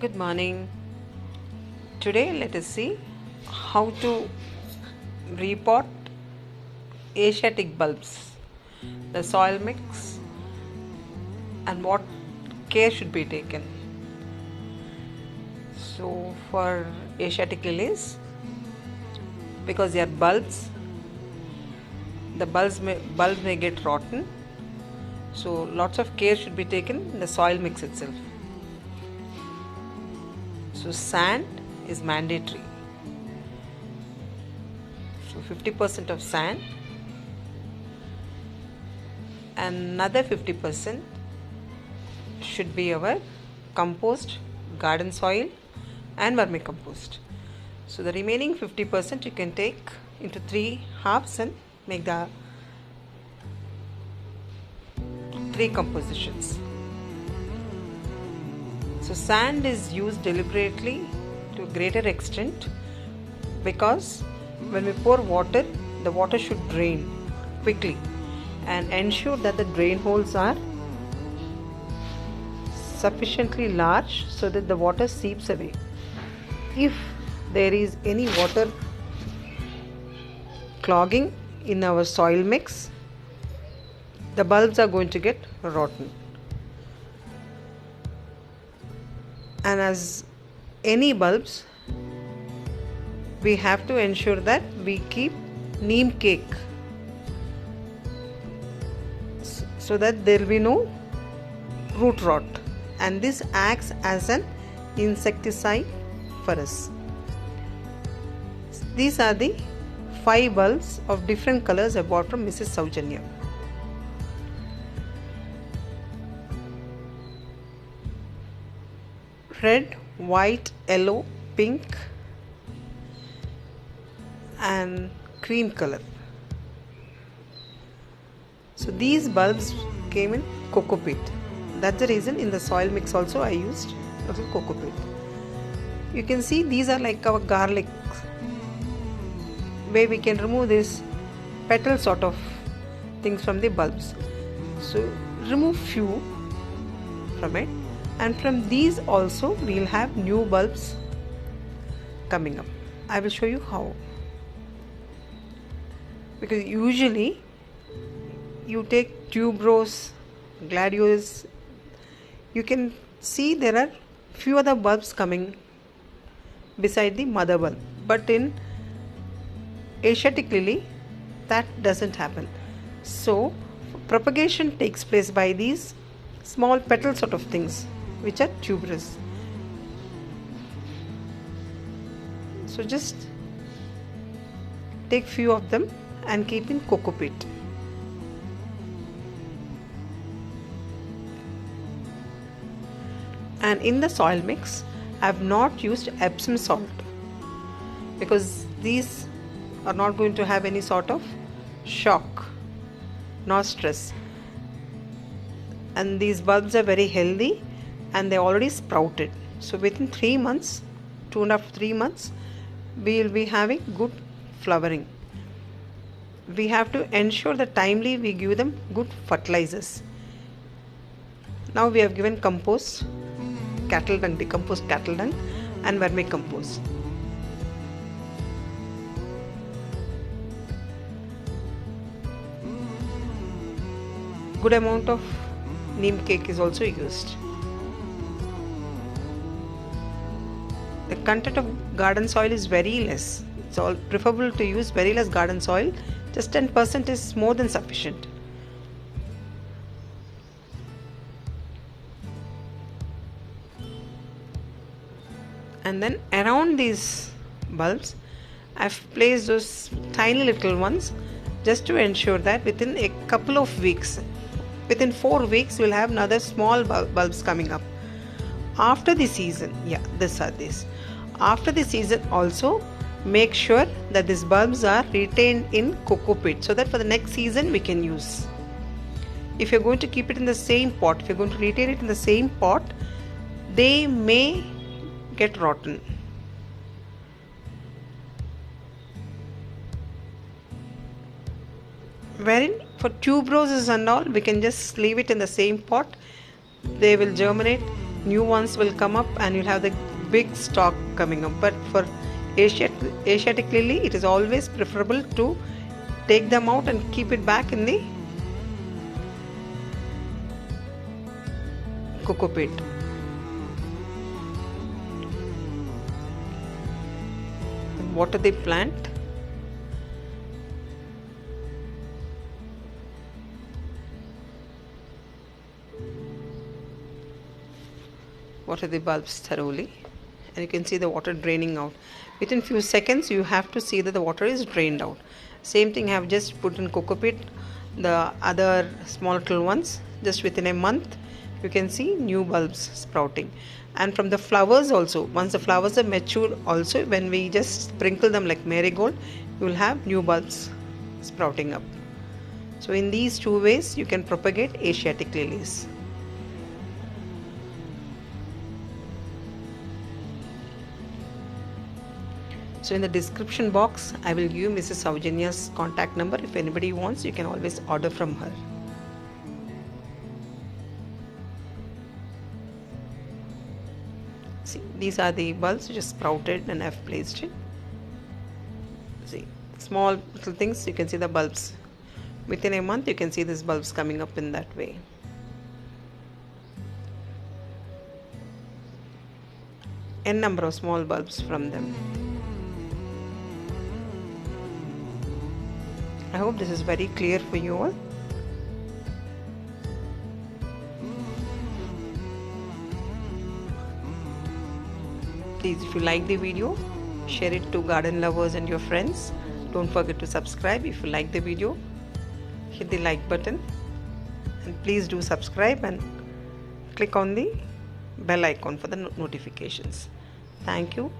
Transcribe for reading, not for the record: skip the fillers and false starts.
Good morning. Today let us see how to repot Asiatic bulbs, the soil mix and what care should be taken. So for Asiatic lilies, because they are bulbs, the bulbs may get rotten. So lots of care should be taken in the soil mix itself. So sand is mandatory. So 50% of sand, and another 50% should be our compost, garden soil and vermicompost. So the remaining 50% you can take into 3 halves and make the 3 compositions. So sand is used deliberately to a greater extent because when we pour water, the water should drain quickly, and ensure that the drain holes are sufficiently large so that the water seeps away. If there is any water clogging in our soil mix, the bulbs are going to get rotten. And as any bulbs, we have to ensure that we keep neem cake so that there will be no root rot, and this acts as an insecticide for us. These are the 5 bulbs of different colors I bought from Mrs.Sowjanya. Red, white, yellow, pink and cream color. So these bulbs came in cocoa peat. That's the reason in the soil mix also I used also cocoa peat. You can see these are like our garlic, where we can remove this petal sort of things from the bulbs. So remove few from it, and from these also we will have new bulbs coming up. I will show you how, because usually you take tuberose, gladiolus, you can see there are few other bulbs coming beside the mother bulb, but in Asiatic lily that doesn't happen. So propagation takes place by these small petal sort of things which are tuberous. So just take few of them and keep in cocoa peat. And in the soil mix I have not used Epsom salt because these are not going to have any sort of shock nor stress, and these bulbs are very healthy and they already sprouted. So within 3 months, 2.5 to 3 months, we will be having good flowering. We have to ensure that timely we give them good fertilizers. Now we have given compost, cattle dung, decomposed cattle dung and vermicompost. Good amount of neem cake is also used. The content of garden soil is very less. It's all preferable to use very less garden soil. Just 10% is more than sufficient. And then around these bulbs I've placed those tiny little ones just to ensure that within a couple of weeks, within 4 weeks, we'll have another small bulbs coming up. After the season, after the season also make sure that these bulbs are retained in cocoa peat so that for the next season we can use. If you're going to keep it in the same pot, if you're going to retain it in the same pot, they may get rotten. Wherein for tuberoses and all, we can just leave it in the same pot. They will germinate new ones will come up and you'll have the big stock coming up. But for Asiatic lily, it is always preferable to take them out and keep it back in the cocoa pit. Water the plant. Water the bulbs thoroughly, and you can see the water draining out. Within few seconds you have to see that the water is drained out. Same thing I have just put in cocoa pit, the other small little ones. Just within a month you can see new bulbs sprouting. And from the flowers also, once the flowers are mature also, when we just sprinkle them like marigold, you will have new bulbs sprouting up. So in these two ways you can propagate Asiatic lilies. So in the description box I will give you Mrs. Sowjanya's contact number. If anybody wants, you can always order from her. See, these are the bulbs which are sprouted and I've placed it. See, small little things, you can see the bulbs. Within a month you can see these bulbs coming up in that way. N number of small bulbs from them. I hope this is very clear for you all. Please, if you like the video, share it to garden lovers and your friends. Don't forget to subscribe. If you like the video, hit the like button, and please do subscribe and click on the bell icon for the notifications. Thank you.